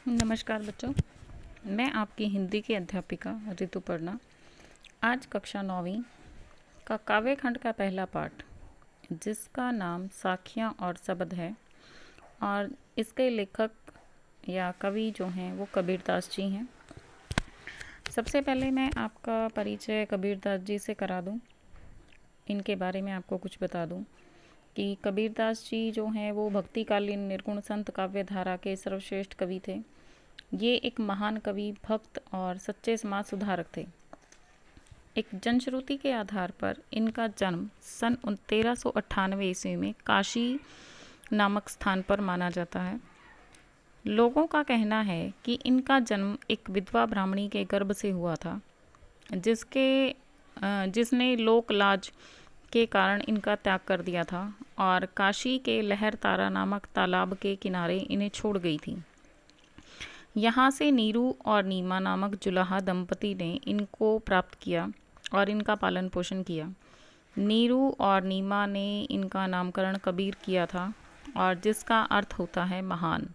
नमस्कार बच्चों, मैं आपकी हिंदी की अध्यापिका ऋतुपर्णा। आज कक्षा 9वीं का काव्य खंड का पहला पाठ, जिसका नाम साखियाँ और शब्द है, और इसके लेखक या कवि जो हैं वो कबीरदास जी हैं। सबसे पहले मैं आपका परिचय कबीरदास जी से करा दूं, इनके बारे में आपको कुछ बता दूं कि कबीरदास जी जो हैं वो भक्तिकालीन निर्गुण संत काव्य धारा के सर्वश्रेष्ठ कवि थे। ये एक महान कवि, भक्त और सच्चे समाज सुधारक थे। एक जनश्रुति के आधार पर इनका जन्म सन 1398 ईस्वी में काशी नामक स्थान पर माना जाता है। लोगों का कहना है कि इनका जन्म एक विधवा ब्राह्मणी के गर्भ से हुआ था, जिसने लोक लाज के कारण इनका त्याग कर दिया था और काशी के लहर तारा नामक तालाब के किनारे इन्हें छोड़ गई थी। यहाँ से नीरू और नीमा नामक जुलाहा दंपति ने इनको प्राप्त किया और इनका पालन पोषण किया। नीरू और नीमा ने इनका नामकरण कबीर किया था, और जिसका अर्थ होता है महान।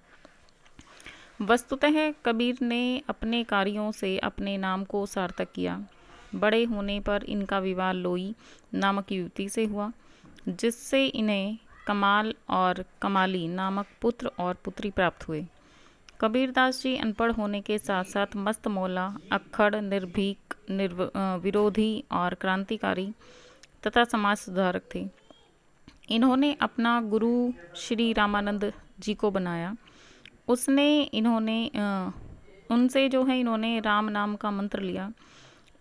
वस्तुतः कबीर ने अपने कार्यों से अपने नाम को सार्थक किया। बड़े होने पर इनका विवाह लोई नामक युवती से हुआ, जिससे इन्हें कमाल और कमाली नामक पुत्र और पुत्री प्राप्त हुए। कबीरदास जी अनपढ़ होने के साथ साथ मस्त मौला, अक्खड़, निर्भीक, विरोधी और क्रांतिकारी तथा समाज सुधारक थे। इन्होंने अपना गुरु श्री रामानंद जी को बनाया। उनसे जो है इन्होंने राम नाम का मंत्र लिया।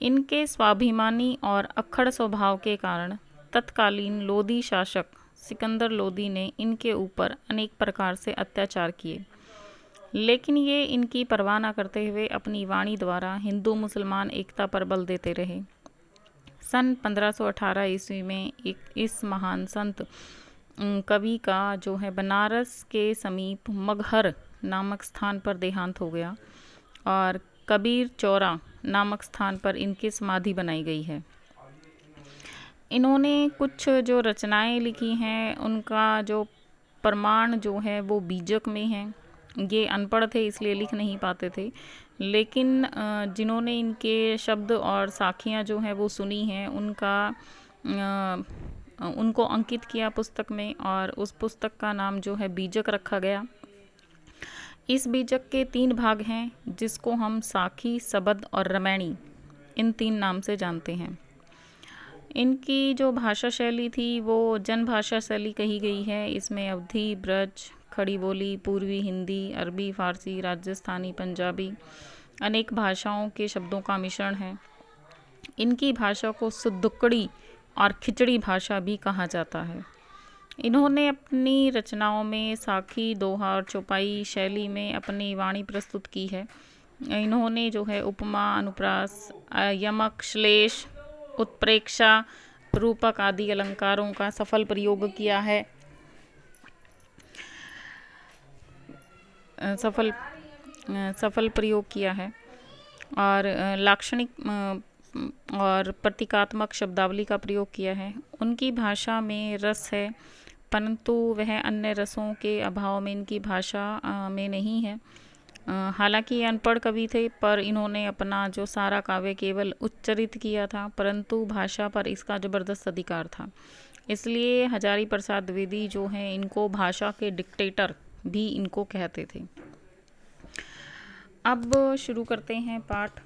इनके स्वाभिमानी और अक्खड़ स्वभाव के कारण तत्कालीन लोदी शासक सिकंदर लोदी ने इनके ऊपर अनेक प्रकार से अत्याचार किए, लेकिन ये इनकी परवाह न करते हुए अपनी वाणी द्वारा हिंदू मुसलमान एकता पर बल देते रहे। सन 1518 ईस्वी में इस महान संत कवि का जो है बनारस के समीप मगहर नामक स्थान पर देहांत हो गया, और कबीर चौरा नामक स्थान पर इनकी समाधि बनाई गई है। इन्होंने कुछ जो रचनाएं लिखी हैं, उनका जो प्रमाण जो है वो बीजक में है। ये अनपढ़ थे इसलिए लिख नहीं पाते थे, लेकिन जिन्होंने इनके शब्द और साखियाँ जो हैं वो सुनी हैं, उनको अंकित किया पुस्तक में, और उस पुस्तक का नाम जो है बीजक रखा गया। इस बीजक के 3 भाग हैं, जिसको हम साखी, शबद और रामायणी इन 3 नाम से जानते हैं। इनकी जो भाषा शैली थी वो जन भाषा शैली कही गई है। इसमें अवधी, ब्रज, खड़ी बोली, पूर्वी हिंदी, अरबी, फारसी, राजस्थानी, पंजाबी अनेक भाषाओं के शब्दों का मिश्रण है। इनकी भाषा को सुदुक्कड़ी और खिचड़ी भाषा भी कहा जाता है। इन्होंने अपनी रचनाओं में साखी, दोहा और चौपाई शैली में अपनी वाणी प्रस्तुत की है। इन्होंने जो है उपमा, अनुप्रास, यमक, श्लेष, उत्प्रेक्षा, रूपक आदि अलंकारों का सफल प्रयोग किया है। सफल प्रयोग किया है और लाक्षणिक और प्रतीकात्मक शब्दावली का प्रयोग किया है। उनकी भाषा में रस है, परंतु वह अन्य रसों के अभाव में इनकी भाषा में नहीं है। हालांकि ये अनपढ़ कवि थे, पर इन्होंने अपना जो सारा काव्य केवल उच्चरित किया था, परंतु भाषा पर इसका ज़बरदस्त अधिकार था। इसलिए हजारी प्रसाद द्विवेदी जो हैं, इनको भाषा के डिक्टेटर भी इनको कहते थे। अब शुरू करते हैं पाठ,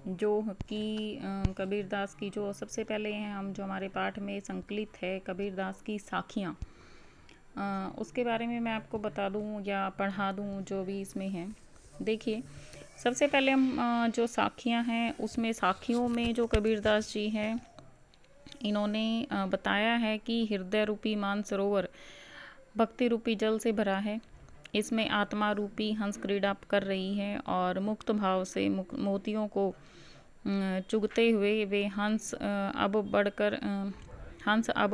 जो कि कबीरदास की जो सबसे पहले हैं हम जो हमारे पाठ में संकलित है कबीरदास की साखियाँ, उसके बारे में मैं आपको बता दूं या पढ़ा दूं जो भी इसमें है। देखिए, सबसे पहले हम जो साखियाँ हैं उसमें साखियों में जो कबीरदास जी हैं, इन्होंने बताया है कि हृदय रूपी मानसरोवर भक्ति रूपी जल से भरा है। इसमें आत्मा रूपी हंस क्रीड़ा कर रही है, और मुक्त भाव से मोतियों को चुगते हुए वे हंस अब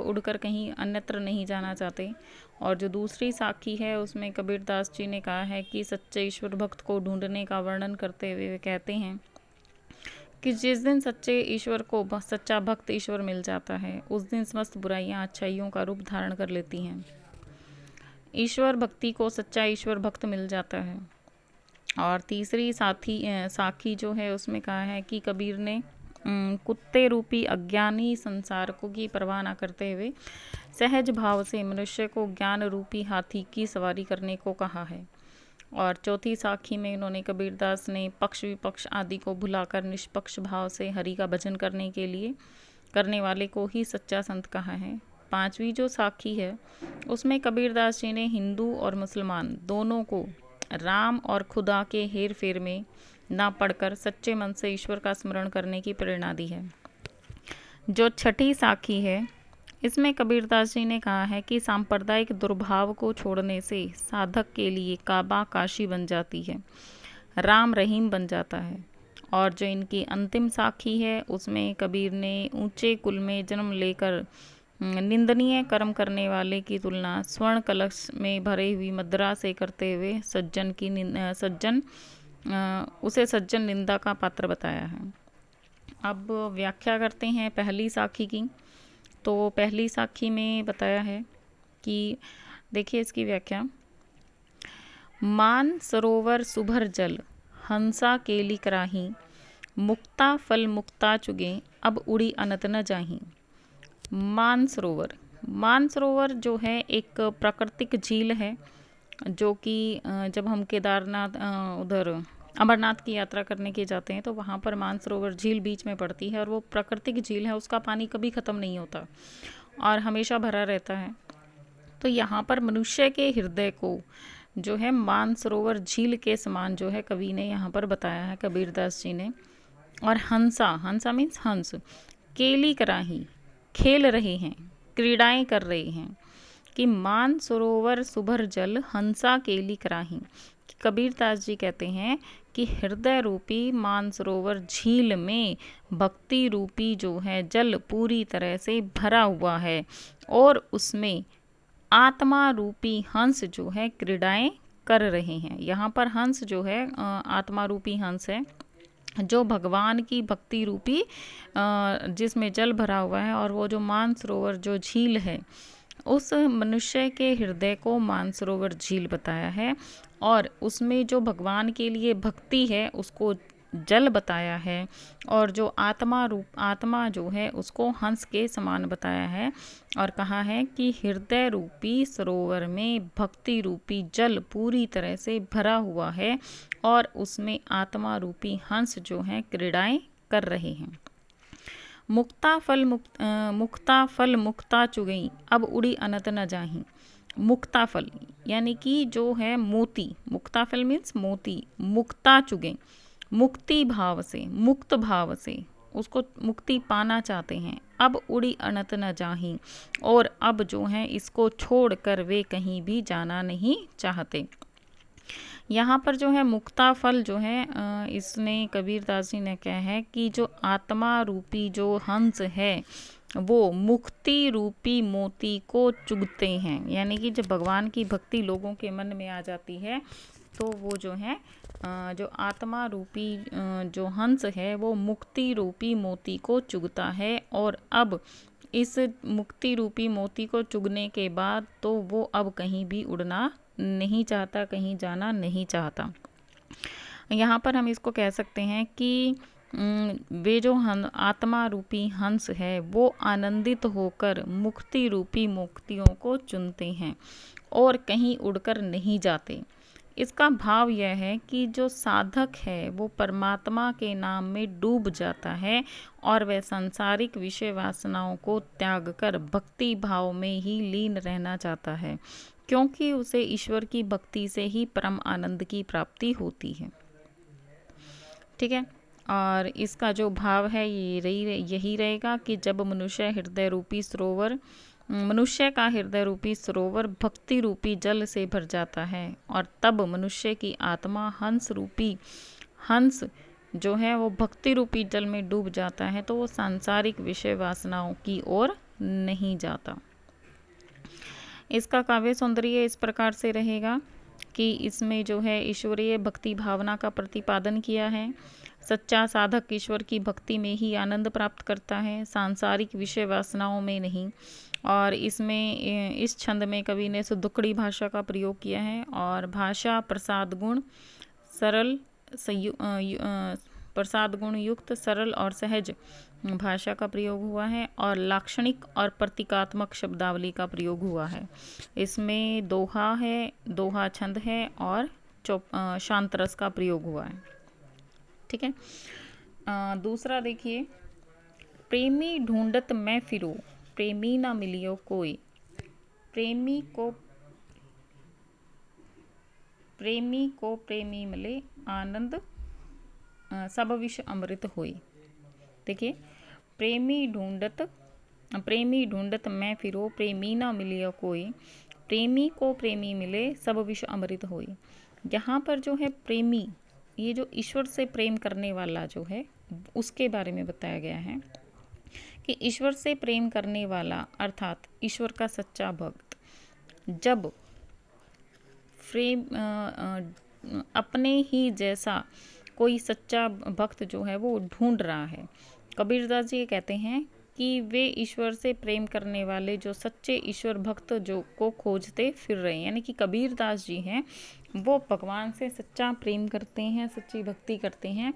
उड़कर कहीं अन्यत्र नहीं जाना चाहते। और जो दूसरी साखी है उसमें कबीरदास जी ने कहा है कि सच्चे ईश्वर भक्त को ढूंढने का वर्णन करते हुए वे कहते हैं कि जिस दिन सच्चे ईश्वर को सच्चा भक्त ईश्वर मिल जाता है, उस दिन समस्त बुराइयां अच्छाइयों का रूप धारण कर लेती हैं। ईश्वर भक्ति को सच्चा ईश्वर भक्त मिल जाता है। और तीसरी साखी जो है उसमें कहा है कि कबीर ने कुत्ते रूपी अज्ञानी संसार को की परवाह न करते हुए सहज भाव से मनुष्य को ज्ञान रूपी हाथी की सवारी करने को कहा है। और चौथी साखी में इन्होंने कबीरदास ने पक्ष विपक्ष आदि को भुलाकर निष्पक्ष भाव से हरि का भजन करने वाले को ही सच्चा संत कहा है। पांचवी जो साखी है उसमें कबीरदास जी ने हिंदू और मुसलमान दोनों को राम और खुदा के हेर फेर में ना पढ़कर सच्चे मन से ईश्वर का स्मरण करने की प्रेरणा दी है। जो छठी साखी है इसमें कबीरदास जी ने कहा है कि सांप्रदायिक दुर्भाव को छोड़ने से साधक के लिए काबा काशी बन जाती है, राम रहीम बन जाता है। और जो इनकी अंतिम साखी है उसमें कबीर ने ऊंचे कुल में जन्म लेकर निंदनीय कर्म करने वाले की तुलना स्वर्ण कलश में भरे हुई मदिरा से करते हुए उसे सज्जन निंदा का पात्र बताया है। अब व्याख्या करते हैं पहली साखी की। तो पहली साखी में बताया है कि देखिए इसकी व्याख्या, मान सरोवर सुभर जल हंसा केली कराही, मुक्ता फल मुक्ता चुगे अब उड़ी अनत न जाही। मानसरोवर जो है एक प्राकृतिक झील है जो कि जब हम केदारनाथ उधर अमरनाथ की यात्रा करने के जाते हैं तो वहाँ पर मानसरोवर झील बीच में पड़ती है और वो प्राकृतिक झील है, उसका पानी कभी ख़त्म नहीं होता और हमेशा भरा रहता है। तो यहाँ पर मनुष्य के हृदय को जो है मानसरोवर झील के समान जो है कवि ने यहाँ पर बताया है, कबीरदास जी ने। और हंसा मीन्स हंस, केली कराही खेल रहे हैं, क्रीड़ाएं कर रहे हैं, कि मान सरोवर सुभर जल हंसा केली कराही। कबीरदास जी कहते हैं कि हृदय रूपी मानसरोवर झील में भक्ति रूपी जो है जल पूरी तरह से भरा हुआ है और उसमें आत्मा रूपी हंस जो है क्रीड़ाएं कर रहे हैं। यहाँ पर हंस जो है आत्मा रूपी हंस है जो भगवान की भक्ति रूपी जिसमें जल भरा हुआ है। और वो जो मानसरोवर जो झील है उस मनुष्य के हृदय को मानसरोवर झील बताया है और उसमें जो भगवान के लिए भक्ति है उसको जल बताया है और जो आत्मा जो है उसको हंस के समान बताया है। और कहा है कि हृदय रूपी सरोवर में भक्ति रूपी जल पूरी तरह से भरा हुआ है और उसमें आत्मा रूपी हंस जो है क्रीड़ाएं कर रहे हैं। मुक्ता फल मुक्ता चुगई अब उड़ी अनत न जाही। मुक्ता फल यानी कि जो है मोती, मुक्ता फल मीन्स मोती, मुक्ता चुगे मुक्ति भाव से, मुक्त भाव से उसको मुक्ति पाना चाहते हैं। अब उड़ी अनत न जाही और अब जो है इसको छोड़कर वे कहीं भी जाना नहीं चाहते। यहाँ पर जो है मुक्ता फल जो है इसने कबीरदास जी ने कहा है कि जो आत्मा रूपी जो हंस है वो मुक्ति रूपी मोती को चुगते हैं। यानी कि जब भगवान की भक्ति लोगों के मन में आ जाती है तो वो जो है जो आत्मा रूपी जो हंस है वो मुक्ति रूपी मोती को चुगता है और अब इस मुक्ति रूपी मोती को चुगने के बाद तो वो अब कहीं भी उड़ना नहीं चाहता, कहीं जाना नहीं चाहता। यहाँ पर हम इसको कह सकते हैं कि वे जो आत्मा रूपी हंस है वो आनंदित होकर मुक्ति रूपी मुक्तियों को चुनते हैं और कहीं उड़कर नहीं जाते। इसका भाव यह है कि जो साधक है वो परमात्मा के नाम में डूब जाता है और वह सांसारिक विषय वासनाओं को त्याग कर भक्ति भाव में ही लीन रहना चाहता है क्योंकि उसे ईश्वर की भक्ति से ही परम आनंद की प्राप्ति होती है। ठीक है, और इसका जो भाव है यही रहेगा कि जब मनुष्य का हृदय रूपी सरोवर भक्ति रूपी जल से भर जाता है और तब मनुष्य की आत्मा हंस जो है वो भक्ति रूपी जल में डूब जाता है तो वो सांसारिक विषय वासनाओं की ओर नहीं जाता। इसका काव्य सौंदर्य इस प्रकार से रहेगा कि इसमें जो है ईश्वरीय भक्ति भावना का प्रतिपादन किया है। सच्चा साधक ईश्वर की भक्ति में ही आनंद प्राप्त करता है, सांसारिक विषय वासनाओं में नहीं। और इसमें इस छंद में कवि ने सुदुक्कड़ी भाषा का प्रयोग किया है और भाषा प्रसाद गुण सरल प्रसाद गुण युक्त सरल और सहज भाषा का प्रयोग हुआ है और लाक्षणिक और प्रतीकात्मक शब्दावली का प्रयोग हुआ है। इसमें दोहा है, दोहा छंद है और शांत रस का प्रयोग हुआ है। ठीक है। दूसरा देखिए, प्रेमी ढूंढत मैं फिरो, प्रेमी ना मिलियो कोई। प्रेमी को प्रेमी मिले, आनंद सब विष अमृत होई। देखिए, प्रेमी ढूंढत मैं फिरो, प्रेमी ना मिलियो कोई। प्रेमी को प्रेमी मिले, सब विष अमृत होई। यहाँ पर जो है प्रेमी, ये जो ईश्वर से प्रेम करने वाला जो है, उसके बारे में बताया गया है कि ईश्वर से प्रेम करने वाला अर्थात ईश्वर का सच्चा भक्त जब अपने ही जैसा कोई सच्चा भक्त जो है वो ढूंढ रहा है। कबीरदास जी ये कहते हैं कि वे ईश्वर से प्रेम करने वाले जो सच्चे ईश्वर भक्त जो को खोजते फिर रहे हैं, यानी कि कबीरदास जी हैं वो भगवान से सच्चा प्रेम करते हैं, सच्ची भक्ति करते हैं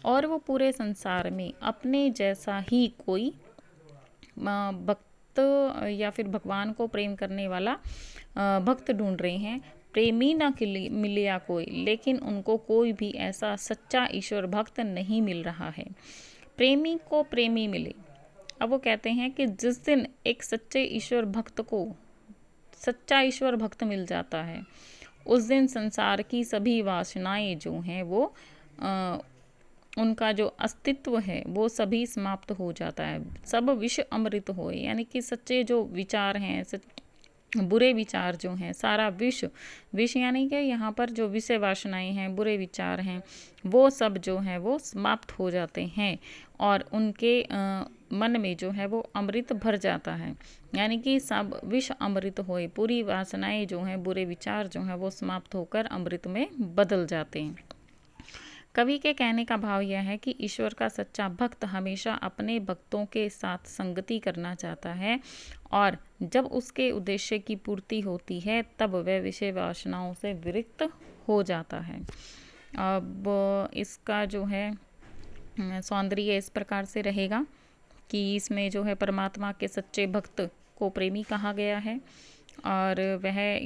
और वो पूरे संसार में अपने जैसा ही कोई भक्त या फिर भगवान को प्रेम करने वाला भक्त ढूंढ रहे हैं। प्रेमी ना मिलिया कोई, लेकिन उनको कोई भी ऐसा सच्चा ईश्वर भक्त नहीं मिल रहा है। प्रेमी को प्रेमी मिले। अब वो कहते हैं कि जिस दिन एक सच्चे ईश्वर भक्त को सच्चा ईश्वर भक्त मिल जाता है, उस दिन संसार की सभी वासनाएं जो हैं वो उनका जो अस्तित्व है वो सभी समाप्त हो जाता है। सब विष अमृत होए, यानी कि सच्चे जो विचार हैं, बुरे विचार जो हैं, सारा विष यानी कि यहाँ पर जो विषय वासनाएं हैं, बुरे विचार हैं, वो सब जो हैं वो समाप्त हो जाते हैं और उनके मन में जो है वो अमृत भर जाता है। यानी कि सब विष अमृत होए, पूरी वासनाएं जो हैं, बुरे विचार जो हैं वो समाप्त होकर अमृत में बदल जाते हैं। कवि के कहने का भाव यह है कि ईश्वर का सच्चा भक्त हमेशा अपने भक्तों के साथ संगति करना चाहता है और जब उसके उद्देश्य की पूर्ति होती है तब वह विषय वासनाओं से विरक्त हो जाता है। अब इसका जो है सौंदर्य इस प्रकार से रहेगा कि इसमें जो है परमात्मा के सच्चे भक्त को प्रेमी कहा गया है और वह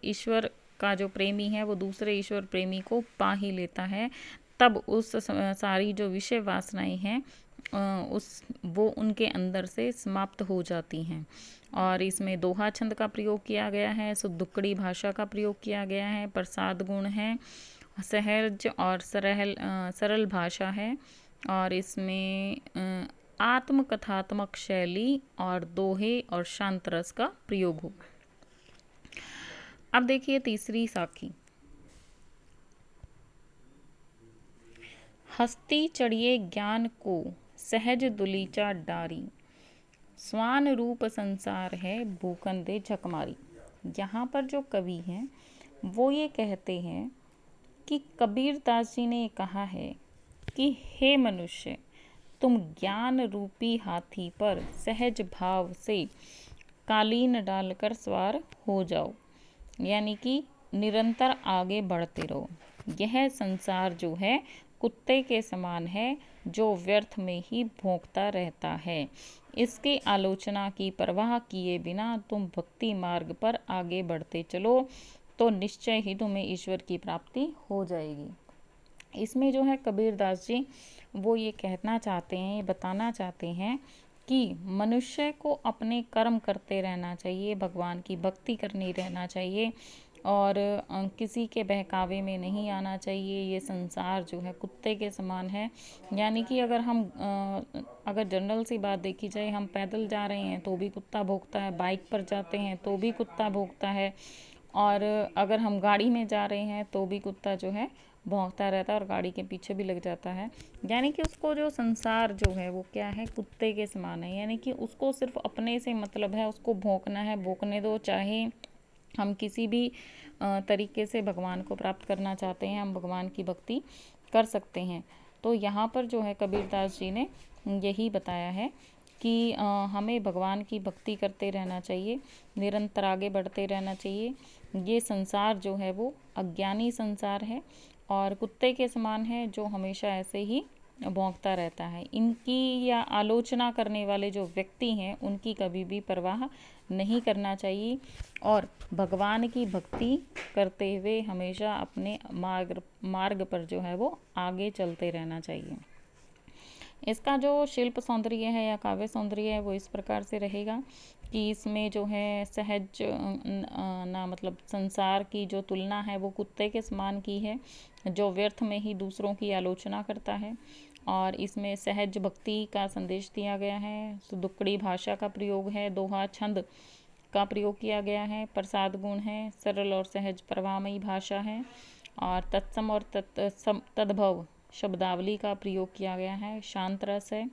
ईश्वर का जो प्रेमी है वो दूसरे ईश्वर प्रेमी को पा ही लेता है। तब उस सारी जो विषय वासनाएं हैं वो उनके अंदर से समाप्त हो जाती हैं। और इसमें दोहा छंद का प्रयोग किया गया है, सुदुक्कड़ी भाषा का प्रयोग किया गया है, प्रसाद गुण है, सहज और सरल भाषा है और इसमें आत्मकथात्मक शैली और दोहे और शांत रस का प्रयोग हुआ। अब देखिए तीसरी साखी। हस्ती चढ़िए ज्ञान को सहज दुलीचा डारी, स्वान रूप संसार है भूखंदे झकमारी। यहाँ पर जो कवि हैं वो ये कहते हैं कि कबीरदास जी ने कहा है कि हे मनुष्य, तुम ज्ञान रूपी हाथी पर सहज भाव से कालीन डालकर सवार हो जाओ, यानी कि निरंतर आगे बढ़ते रहो। यह संसार जो है कुत्ते के समान है जो व्यर्थ में ही भौंकता रहता है। इसकी आलोचना की परवाह किए बिना तुम भक्ति मार्ग पर आगे बढ़ते चलो तो निश्चय ही तुम्हें ईश्वर की प्राप्ति हो जाएगी। इसमें जो है कबीरदास जी वो ये कहना चाहते हैं, ये बताना चाहते हैं कि मनुष्य को अपने कर्म करते रहना चाहिए, भगवान की भक्ति करनी रहना चाहिए और किसी के बहकावे में नहीं आना चाहिए। ये संसार जो है कुत्ते के समान है, यानी कि अगर जनरल सी बात देखी जाए, हम पैदल जा रहे हैं तो भी कुत्ता भौंकता है, बाइक पर जाते हैं तो भी कुत्ता भौंकता है और अगर हम गाड़ी में जा रहे हैं तो भी कुत्ता जो है भौंकता रहता है और गाड़ी के पीछे भी लग जाता है। यानी कि उसको जो संसार जो है वो क्या है, कुत्ते के समान है, यानी कि उसको सिर्फ अपने से मतलब है, उसको भौंकना है, भौंकने दो। चाहे हम किसी भी तरीके से भगवान को प्राप्त करना चाहते हैं, हम भगवान की भक्ति कर सकते हैं। तो यहाँ पर जो है कबीरदास जी ने यही बताया है कि हमें भगवान की भक्ति करते रहना चाहिए, निरंतर आगे बढ़ते रहना चाहिए। ये संसार जो है वो अज्ञानी संसार है और कुत्ते के समान है जो हमेशा ऐसे ही भौंकता रहता है। इनकी या आलोचना करने वाले जो व्यक्ति हैं उनकी कभी भी परवाह नहीं करना चाहिए और भगवान की भक्ति करते हुए हमेशा अपने मार्ग पर जो है वो आगे चलते रहना चाहिए। इसका जो शिल्प सौंदर्य है या काव्य सौंदर्य है वो इस प्रकार से रहेगा कि इसमें जो है सहज ना मतलब संसार की जो तुलना है वो कुत्ते के समान की है जो व्यर्थ में ही दूसरों की आलोचना करता है। और इसमें सहज भक्ति का संदेश दिया गया है। सुदुक्कड़ी भाषा का प्रयोग है, दोहा छंद का प्रयोग किया गया है, प्रसाद गुण है, सरल और सहज प्रवाहमयी भाषा है और तत्सम और तद्भव शब्दावली का प्रयोग किया गया है, शांत रस है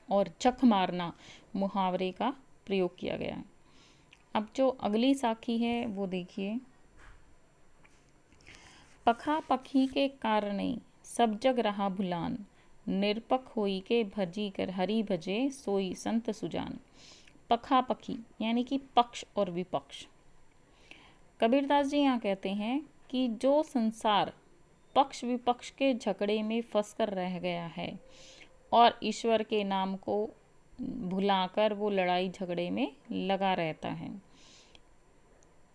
और चख मारना मुहावरे का प्रयोग किया गया है। अब जो अगली साखी है वो देखिए। पखा पखी के कारणे सब जग रहा भुलान, निरपक होई के भजी कर हरि भजे सोई संत सुजान। पखा पखी यानी कि पक्ष और विपक्ष। कबीरदास जी यहाँ कहते हैं कि जो संसार पक्ष विपक्ष के झगड़े में फंसकर रह गया है और ईश्वर के नाम को भुलाकर वो लड़ाई झगड़े में लगा रहता है,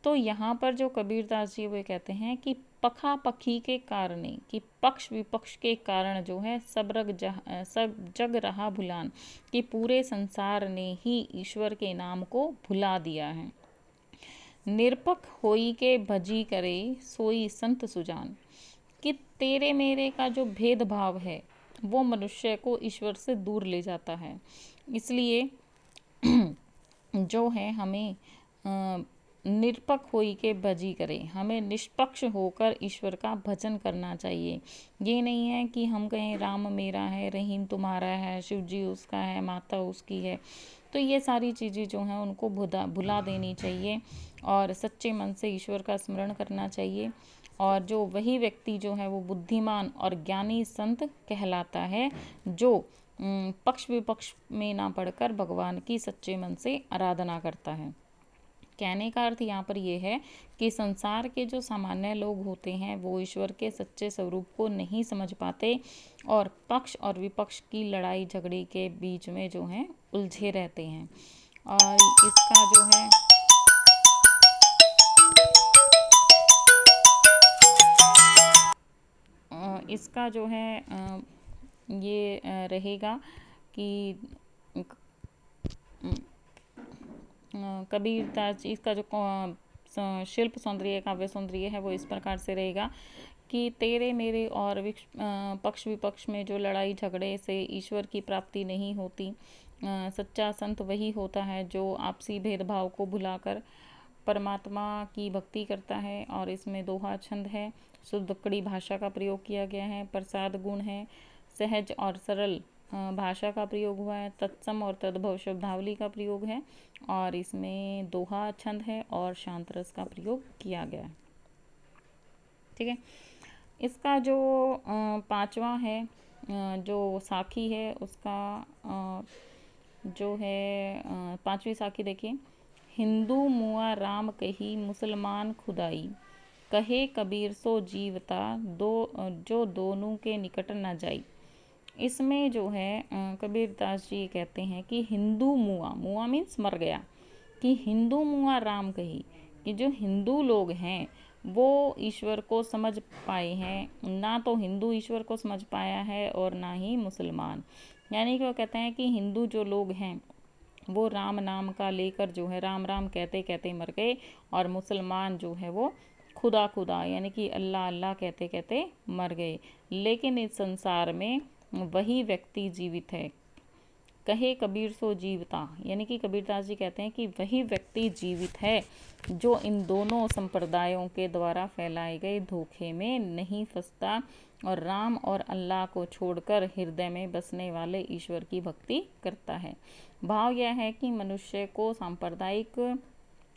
तो यहाँ पर जो कबीरदास जी वो कहते हैं कि पखा पखी के कारण कि पक्ष विपक्ष के कारण जो है सब जग रहा भुलान कि पूरे संसार ने ही ईश्वर के नाम को भुला दिया है। निरपक होई के भजी करे सोई संत सुजान कि तेरे मेरे का जो भेदभाव है वो मनुष्य को ईश्वर से दूर ले जाता है। इसलिए जो है हमें निरपक होई के भजी करे, हमें निष्पक्ष होकर ईश्वर का भजन करना चाहिए। ये नहीं है कि हम कहें राम मेरा है, रहीम तुम्हारा है, शिव जी उसका है, माता उसकी है। तो ये सारी चीज़ें जो हैं उनको भुला देनी चाहिए और सच्चे मन से ईश्वर का स्मरण करना चाहिए। और जो वही व्यक्ति जो है वो बुद्धिमान और ज्ञानी संत कहलाता है जो पक्ष विपक्ष में ना पढ़कर भगवान की सच्चे मन से आराधना करता है। कहने का अर्थ यहाँ पर ये है कि संसार के जो सामान्य लोग होते हैं वो ईश्वर के सच्चे स्वरूप को नहीं समझ पाते और पक्ष और विपक्ष की लड़ाई झगड़े के बीच में जो है उलझे रहते हैं। और इसका जो है ये रहेगा कि कबीरदास इसका जो शिल्प सौंदर्य काव्य सौंदर्य है वो इस प्रकार से रहेगा कि तेरे मेरे और पक्ष विपक्ष में जो लड़ाई झगड़े से ईश्वर की प्राप्ति नहीं होती। सच्चा संत वही होता है जो आपसी भेदभाव को भुलाकर परमात्मा की भक्ति करता है। और इसमें दोहा छंद है, सुदुक्कड़ी भाषा का प्रयोग किया गया है, प्रसाद गुण है, सहज और सरल भाषा का प्रयोग हुआ है, तत्सम और तद्भव शब्दावली का प्रयोग है और इसमें दोहा छंद है और शांत रस का प्रयोग किया गया है। ठीक है। इसका जो पांचवा है जो साखी है उसका जो है पांचवी साखी देखिए। हिंदू मुआ राम कही मुसलमान खुदाई, कहे कबीर सो जीवता दो जो दोनों के निकट न जाई। इसमें जो है कबीरदास जी कहते हैं कि हिंदू मुआ मीन्स मर गया, कि हिंदू मुआ राम कही कि जो हिंदू लोग हैं वो ईश्वर को समझ पाए हैं, ना तो हिंदू ईश्वर को समझ पाया है और ना ही मुसलमान। यानी कि वो कहते हैं कि हिंदू जो लोग हैं वो राम नाम का लेकर जो है राम राम कहते कहते मर गए और मुसलमान जो है वो खुदा खुदा यानी कि अल्लाह अल्लाह कहते कहते मर गए। लेकिन इस संसार में वही व्यक्ति जीवित है, कहे कबीर सो जीवता यानी कि कबीरदास जी कहते हैं कि वही व्यक्ति जीवित है जो इन दोनों संप्रदायों के द्वारा फैलाए गए धोखे में नहीं फंसता और राम और अल्लाह को छोड़कर हृदय में बसने वाले ईश्वर की भक्ति करता है। भाव यह है कि मनुष्य को सांप्रदायिक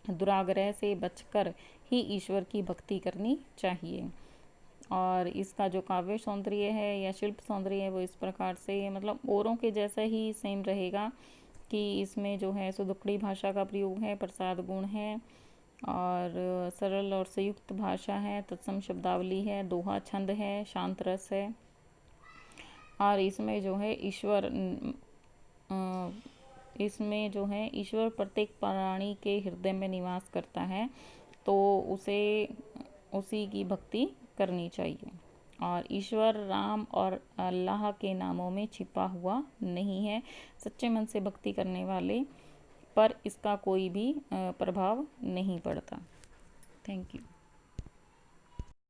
दुराग्रह से बचकर ही ईश्वर की भक्ति करनी चाहिए। और इसका जो काव्य सौंदर्य है या शिल्प सौंदर्य है वो इस प्रकार से मतलब औरों के जैसा ही सेम रहेगा कि इसमें जो है सुदुक्कड़ी भाषा का प्रयोग है, प्रसाद गुण है और सरल और संयुक्त भाषा है, तत्सम शब्दावली है, दोहा छंद है, शांत रस है। और इसमें जो है ईश्वर प्रत्येक प्राणी के हृदय में निवास करता है, तो उसे उसी की भक्ति करनी चाहिए। और ईश्वर राम और अल्लाह के नामों में छिपा हुआ नहीं है। सच्चे मन से भक्ति करने वाले पर इसका कोई भी प्रभाव नहीं पड़ता। Thank you.